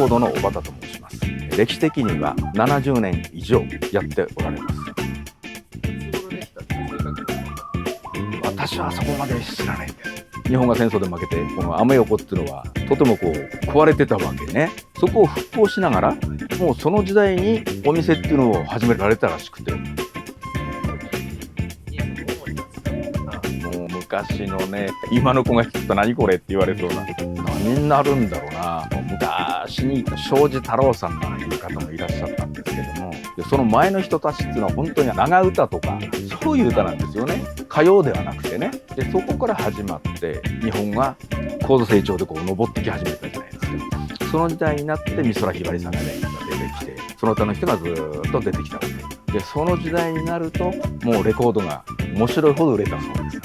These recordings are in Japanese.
コードの小畑と申します。歴史的には70年以上やっておられます。私はそこまで知らないんです。日本が戦争で負けてこのアメ横っていうのはとてもこう壊れてたわけね。そこを復興しながらもうその時代にお店っていうのを始められたらしくて、もう昔のね、今の子が聞くと何これって言われそうな、何になるんだろうな。昔に庄司太郎さんなんていう方もいらっしゃったんですけども、でその前の人たちっていうのは本当に長唄とかそういう歌なんですよね。歌謡ではなくてね。でそこから始まって日本が高度成長でこう上ってき始めたじゃないですか。その時代になって美空ひばりさんがね出てきて、その他の人がずっと出てきたわけで、その時代になるともうレコードが面白いほど売れたそうです。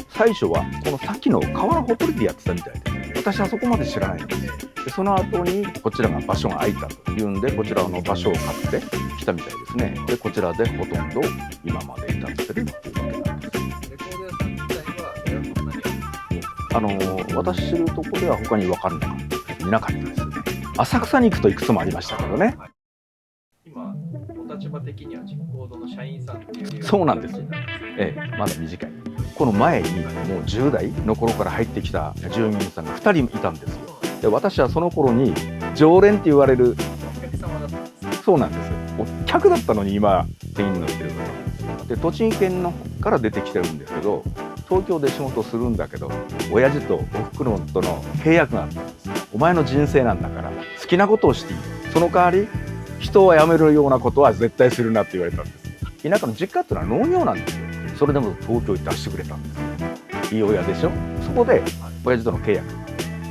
最初はこのさっきの川のほとりでやってたみたいです。私はそこまで知らないんです。でその後にこちらが場所が空いたというんで、こちらの場所を買ってきたみたいですね。でこちらでほとんど今まで至ってるっていうわけなんです。私知るところでは他に分からなかった、見なかったですね。浅草に行くといくつもありましたけどね。今お立場的には実行堂の社員さんっていう。そうなんです。まだ短い。この前にもう10代の頃から入ってきた住民さんが2人いたんですよ。で私はその頃に常連って言われる、お客様だったんです。そうなんです。お客だったのに今店員になってるから。で栃木県のから出てきてるんですけど、東京で仕事するんだけど親父とおふくろとの契約があったんです。お前の人生なんだから好きなことをしていい、その代わり人を辞めるようなことは絶対するなって言われたんです。田舎の実家っていうのは農業なんですよ。それでも東京に出してくれたんです。いい親でしょ。そこで親父との契約、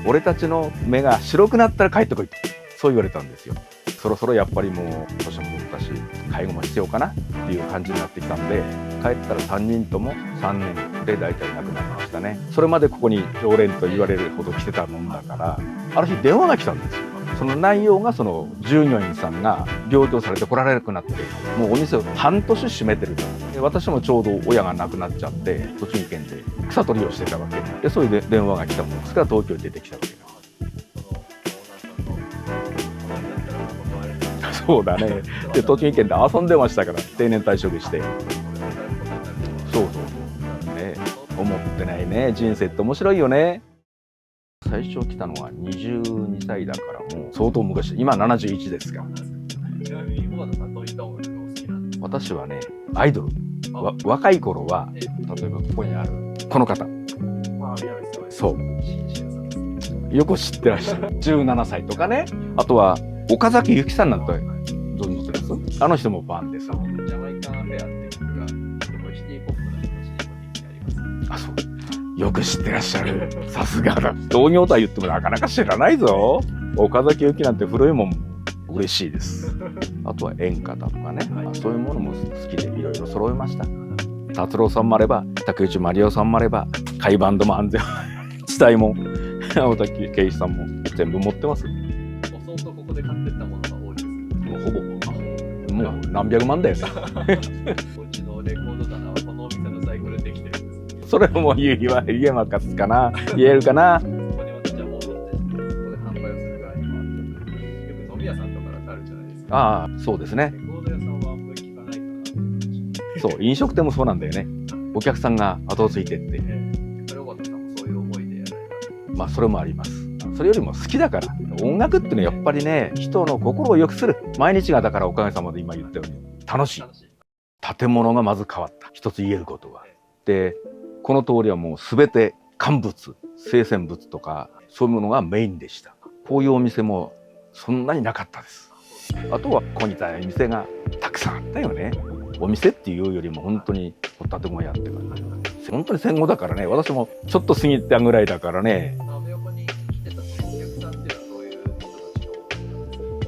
俺たちの目が白くなったら帰ってこいってそう言われたんですよ。そろそろやっぱりもう年も取ったし介護も必要かなっていう感じになってきたんで、帰ったら3人とも3年で大体亡くなりましたね。それまでここに常連と言われるほど来てたもんだから、ある日電話が来たんですよ。その内容がその従業員さんが病気をされて来られなくなって、もうお店を半年閉めてると。で私もちょうど親が亡くなっちゃって栃木県で草取りをしてたわけで、それで電話が来たもんですから東京に出てきたわけです。そうだね。で栃木県で遊んでましたから定年退職して。そうね、思ってないね。人生って面白いよね。最初来たのは22歳だからもう相当昔。今71ですから。ちなみに小畑さんどういった音楽がお好きなんですか？私はねアイドル、若い頃は例えばここにあるこの方、そうよく知ってらっしゃる17歳とかね。あとは岡崎由紀さんなんて存じてます？あの人もファンです。ジャマイカンアフェアって曲がシティポップな形にも人気あります。あ、そう。よく知ってらっしゃる。さすがだ。同業とは言ってもなかなか知らないぞ。岡崎由紀なんて古いもん嬉しいです。あとは演歌だとかね、そういうものも好きでいろいろ揃えました。達郎さんもあれば竹内まりやさんもあれば甲斐バンドも安全地帯も青滝圭一さんも全部持ってます。相当ここで買ってったものが多いです。もうほぼもう何百万だよね。うちのレコード棚はこのお店のサイクルできてるんです。それも言えまかすかな、言えるかな。ここに私は戻ってそこで販売をする側にもあったよく飲み屋さんとかだってあるじゃないですか。ああ、そうですね。レコード屋さんはあんまり聞かないかなって感じ。そう、飲食店もそうなんだよね。お客さんが後をついてって。小畑さんもそういう思いでやられた。まあそれもあります。それよりも好きだから。音楽ってのはやっぱりね、人の心を良くする。毎日がだからおかげさまで今言ったように楽しい。建物がまず変わった。一つ言えることは。で、この通りはもう全て乾物、生鮮物とかそういうものがメインでした。こういうお店もそんなになかったです。あとは小似た店がたくさんあったよね。お店っていうよりも本当に建物屋って感じ。本当に戦後だからね。私もちょっと過ぎたぐらいだからね。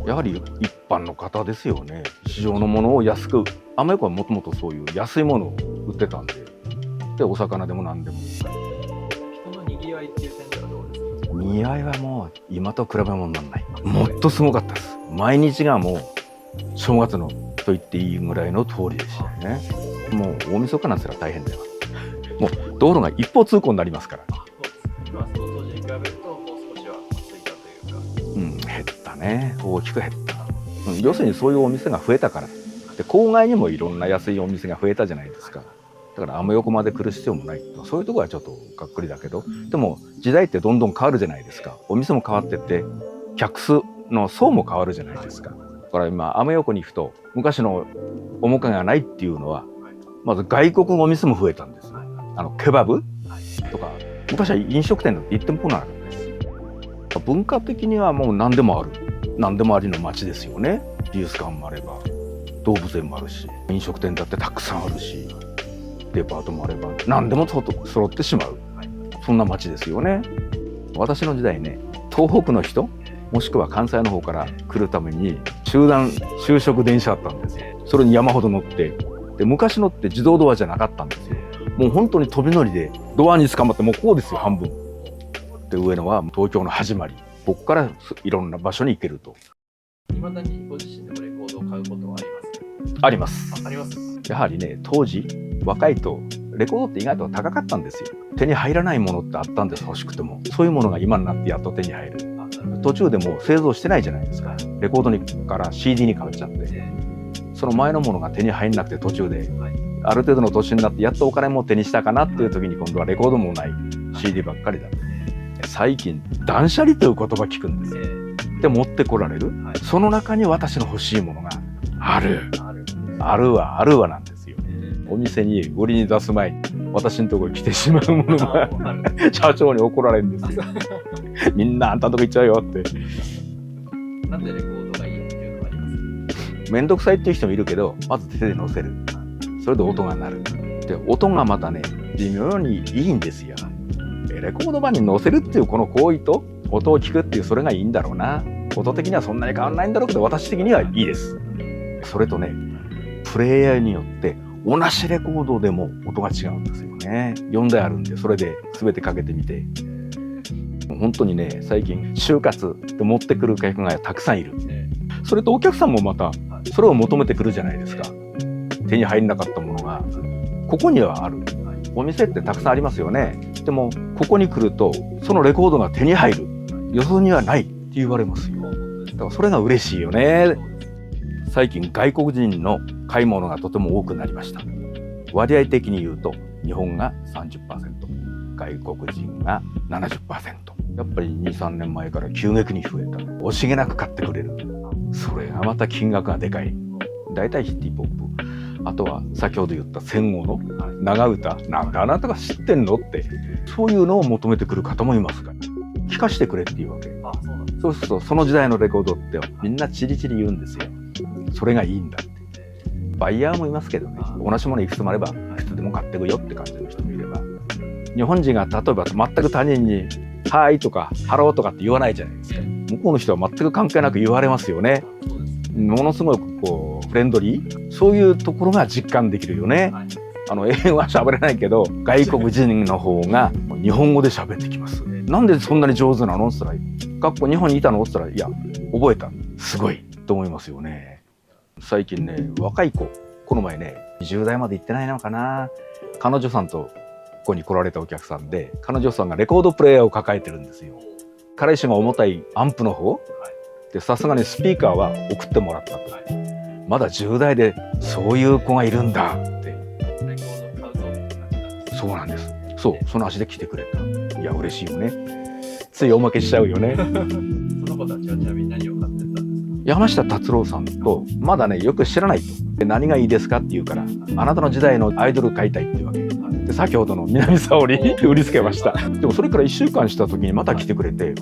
やはり一般の方ですよね。市場のものを安く、アメ横はもともとそういう安いものを売ってたんで、でお魚でも何でも。人の賑わいっていう点ではどうですか？賑わいはもう今と比べ物にならない。もっとすごかったです。毎日がもう正月のと言っていいぐらいの通りでしたよね。もう大晦日なんすら大変だよ。もう道路が一方通行になりますから。今その当時に比べるともう少しはね。大きく減った。要するにそういうお店が増えたから。で郊外にもいろんな安いお店が増えたじゃないですか。だからアメ横まで来る必要もない。そういうところはちょっとがっくりだけど、でも時代ってどんどん変わるじゃないですか。お店も変わってって客数の層も変わるじゃないですか。だから今アメ横に行くと昔の面影がないっていうのは、まず外国のお店も増えたんです。ケバブとか昔は飲食店なんて1店舗なかったです。文化的にはもう何でもある、何でもありの街ですよね。美術館もあれば動物園もあるし、飲食店だってたくさんあるし、デパートもあれば何でも揃ってしまう、そんな街ですよね。私の時代ね、東北の人もしくは関西の方から来るために就職電車だったんですよ。それに山ほど乗って、で昔のって自動ドアじゃなかったんですよ。もう本当に飛び乗りでドアに捕まってもうこうですよ、半分で。上野は東京の始まり、ここからいろんな場所に行けると。未だにご自身でもレコードを買うことはあります。あります。やはりね、当時若いとレコードって意外と高かったんですよ。手に入らないものってあったんです、欲しくても。そういうものが今になってやっと手に入る。途中でもう製造してないじゃないですか。レコードにから CD に変わっちゃって、その前のものが手に入んなくて、途中である程度の年になってやっとお金も手にしたかなっていう時に今度はレコードもない CD ばっかりだ。最近断捨離という言葉聞くんですよ。で持ってこられる、その中に私の欲しいものがあるわなんですよ。お店に売りに出す前に私のところに来てしまうものが社長に怒られるんですよ。みんなあんたのとこ行っちゃうよって。なんでレコードがいいっていうのがあります？めんどくさいっていう人もいるけど、まず手で乗せる。それで音が鳴る。で音がまたね、微妙にいいんですよ。レコード盤に乗せるっていうこの行為と音を聞くっていう、それがいいんだろうな。音的にはそんなに変わらないんだろうけど、私的にはいいです。それとね、プレイヤーによって同じレコードでも音が違うんですよね。4台あるんで、それで全てかけてみて、本当にね、最近就活で持ってくる客がたくさんいる。それとお客さんもまたそれを求めてくるじゃないですか。手に入んなかったものがここにはある。お店ってたくさんありますよね。でもここに来るとそのレコードが手に入る、よそにはないって言われますよ。だからそれが嬉しいよね。最近外国人の買い物がとても多くなりました。割合的に言うと日本が 30%、 外国人が 70%。 やっぱり 2,3 年前から急激に増えた。惜しげなく買ってくれる。それがまた金額がでかい。だいたいシティポップ、あとは先ほど言った戦後の長唄、なんであなたが知ってんのって、そういうのを求めてくる方もいますから、聞かせてくれっていうわけ。そうするとその時代のレコードってみんなチリチリ言うんですよ。それがいいんだって。バイヤーもいますけどね、同じものいくつもあればいくつでも買ってくよって感じの人もいれば、日本人が例えば全く他人にはいとかハローとかって言わないじゃないですか。向こうの人は全く関係なく言われますよね。ものすごくこうフレンドリー、そういうところが実感できるよね。英語は喋れないけど外国人の方が日本語で喋ってきます。なんでそんなに上手なのって言ったら、学校日本にいたのって言ったら、いや覚えた、すごいと思いますよね。最近ね、若い子、この前ね20代まで行ってないのかな、彼女さんとここに来られたお客さんで、彼女さんがレコードプレーヤーを抱えてるんですよ。彼氏が重たいアンプの方で、さすがにスピーカーは送ってもらったと。まだ10代でそういう子がいるんだって。そうなんです。そう、その足で来てくれた。いや嬉しいよね。ついおまけしちゃうよね。その子たちはちなみに何を買ってたんですか？山下達郎さんとまだねよく知らないと。で何がいいですかって言うから、あなたの時代のアイドル買いたいっていうわけで、先ほどの南沙織に売りつけました。でもそれから1週間した時にまた来てくれて、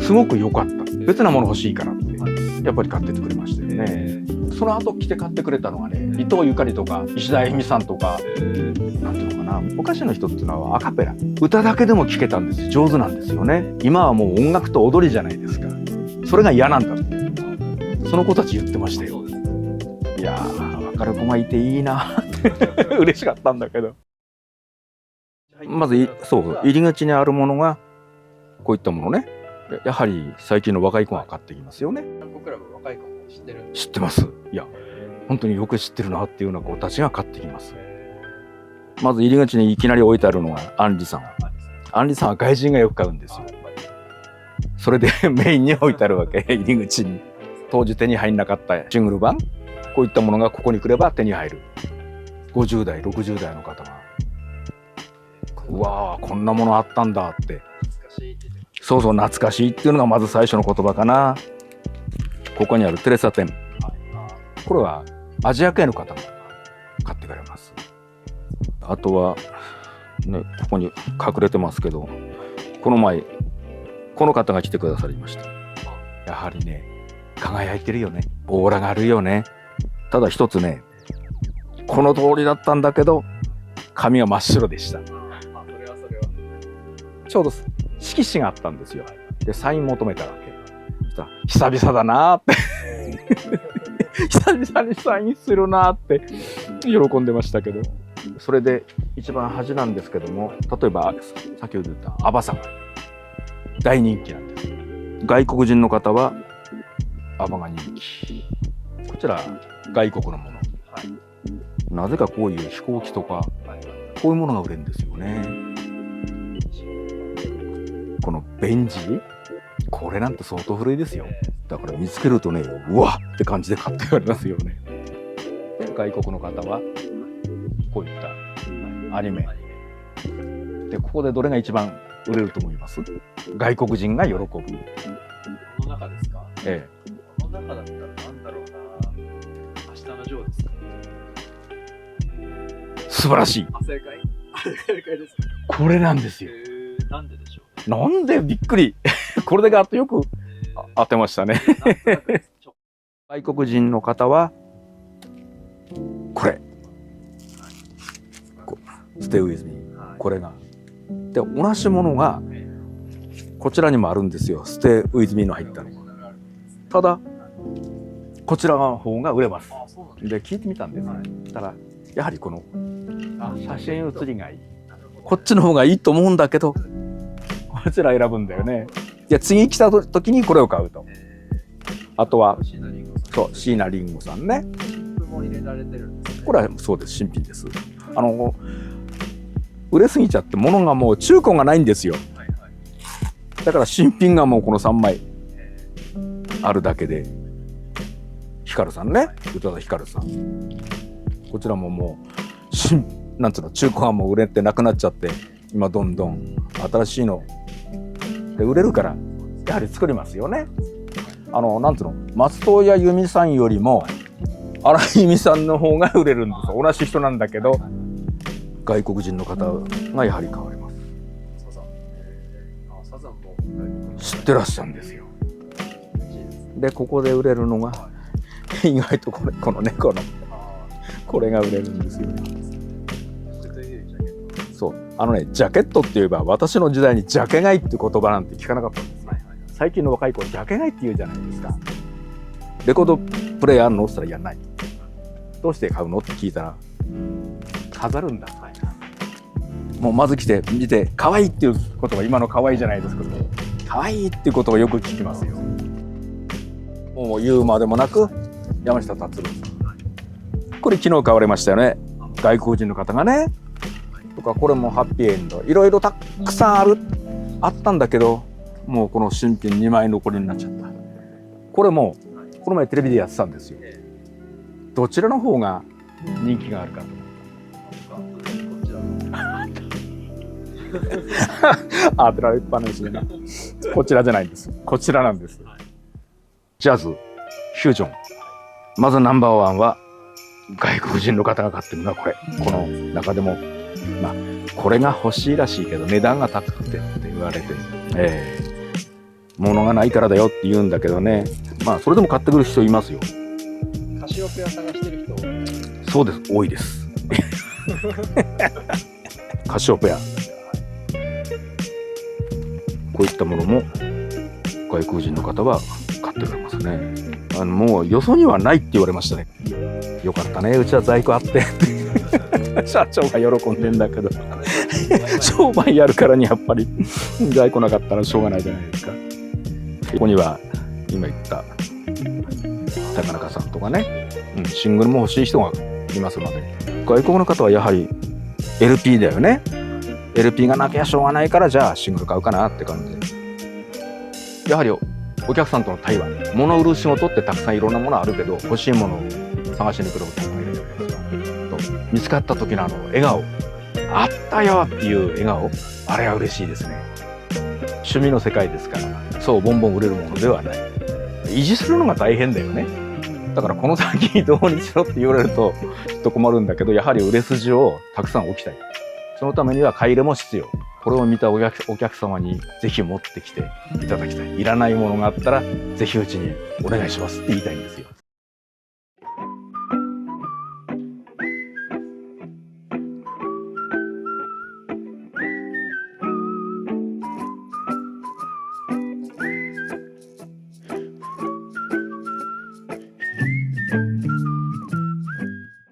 すごく良かった、別なもの欲しいからってやっぱり買っててくれましたよね。その後来て買ってくれたのがね、伊藤ゆかりとか石田恵美さんとか、なんていうのかな、昔の人っていうのはアカペラ、歌だけでも聴けたんです。上手なんですよね。今はもう音楽と踊りじゃないですか。それが嫌なんだとその子たち言ってましたよ。いやー、分かる子がいていいなって嬉しかったんだけど、まずそう入り口にあるものがこういったものね、やはり最近の若い子が買ってきますよね。ジャンプクラブ若い子も知ってる？知ってます。いや本当によく知ってるなっていうような子たちが買ってきます。まず入り口にいきなり置いてあるのがアンリさん。アンリさんは外人がよく買うんですよ。それでメインに置いてあるわけ、入り口に。当時手に入んなかったシングル版、こういったものがここに来れば手に入る。50代60代の方が、うわーこんなものあったんだって。そうそう、懐かしいっていうのがまず最初の言葉かな。ここにあるテレサ店、これはアジア系の方が買ってくれます。あとはね、ここに隠れてますけど、この前この方が来てくださりました。やはりね、輝いてるよね、オーラがあるよね。ただ一つね、この通りだったんだけど髪が真っ白でした。ちょうど色紙があったんですよ。でサイン求めたわけ。そしたら久々だなーって久々にサインするなーって喜んでましたけど、それで一番端なんですけども、例えば先ほど言ったアバサが大人気なんです。外国人の方はアバが人気。こちら外国のもの、はい、なぜかこういう飛行機とかこういうものが売れるんですよね。このベンジ、これなんて相当古いですよ。だから見つけるとね、うわって感じで買って言われますよね。外国の方はこういったアニメで、ここでどれが一番売れると思います？外国人が喜ぶ。この中ですか？ええ。この中だったらなんだろうな。明日のジョーですか？素晴らしい。正解？正解ですか？これなんですよ。なんででしょう？なんでびっくり。これでガッとよく当てましたね。外国人の方はこれ。Stay with me。これが。で、同じものがこちらにもあるんですよ。Stay with me の入ったの。ただ、こちらの方が売れます。で、聞いてみたんです。そしたら、やはりこの写真写りがいい。こっちの方がいいと思うんだけど、こちら選ぶんだよね。じゃあ次来た時にこれを買うと。あとは、そう、椎名林檎さんね。これはそうです、新品です。売れすぎちゃって物がもう中古がないんですよ。だから新品がもうこの3枚あるだけで、ヒカルさんね、宇多田ヒカルさん。こちらももうなんつうの、中古がもう売れてなくなっちゃって、今どんどん新しいので売れるからやはり作りますよね。なんつうの、松任谷由実さんよりも荒井由実さんの方が売れるんですよ。同じ人なんだけど、外国人の方がやはり買われます。知ってらっしゃるんですよ。でここで売れるのが意外とこの猫のこれが売れるんですよね。そう、ジャケットって言えば、私の時代にジャケ買いって言葉なんて聞かなかったんです。最近の若い子はジャケ買いって言うじゃないですか。レコードプレイヤーあるのって言ったら、いやない。どうして買うのって聞いたら、飾るんだ。もうまず来て見て、可愛いっていう言葉、今の可愛いじゃないですけど、可愛いっていう言葉よく聞きますよ。もう言うまでもなく、山下達郎さん。これ昨日買われましたよね。外国人の方がね。とか、これもハッピーエンド。いろいろたくさんあったんだけど、もうこの新品2枚残りになっちゃった。これも、この前テレビでやってたんですよ。どちらの方が人気があるかと。当てられっぱなしでな。こちらじゃないんです。こちらなんです。ジャズ、フュージョン。まずナンバーワンは外国人の方が買ってるのはこれ。この中でも、まあこれが欲しいらしいけど値段が高くてって言われて、物がないからだよって言うんだけどね。まあそれでも買ってくる人いますよ。カシオペア探してる人。そうです、多いです。カシオペア。こういったものも外国人の方は買ってくれますね。もうよそにはないって言われましたね。よかったね、うちは在庫あって社長が喜んでんだけど商売やるからにやっぱり在庫なかったらしょうがないじゃないですか。ここには今言った高中さんとかね、シングルも欲しい人がいますので、外国の方はやはり LP だよね。LP がなきゃしょうがないから、じゃあシングル買うかなって感じで。やはりお客さんとの対話、物売る仕事ってたくさんいろんなものあるけど、欲しいものを探しに来るお客さんがいるじゃないですか。と見つかった時の笑顔、あったよっていう笑顔、あれは嬉しいですね。趣味の世界ですから、そうボンボン売れるものではない。維持するのが大変だよね。だからこの先どうにしろって言われるとちょっと困るんだけど、やはり売れ筋をたくさん置きたい。そのためには買い入れも必要。これを見たお客様にぜひ持ってきていただきたい。いらないものがあったらぜひうちにお願いしますって言いたいんですよ。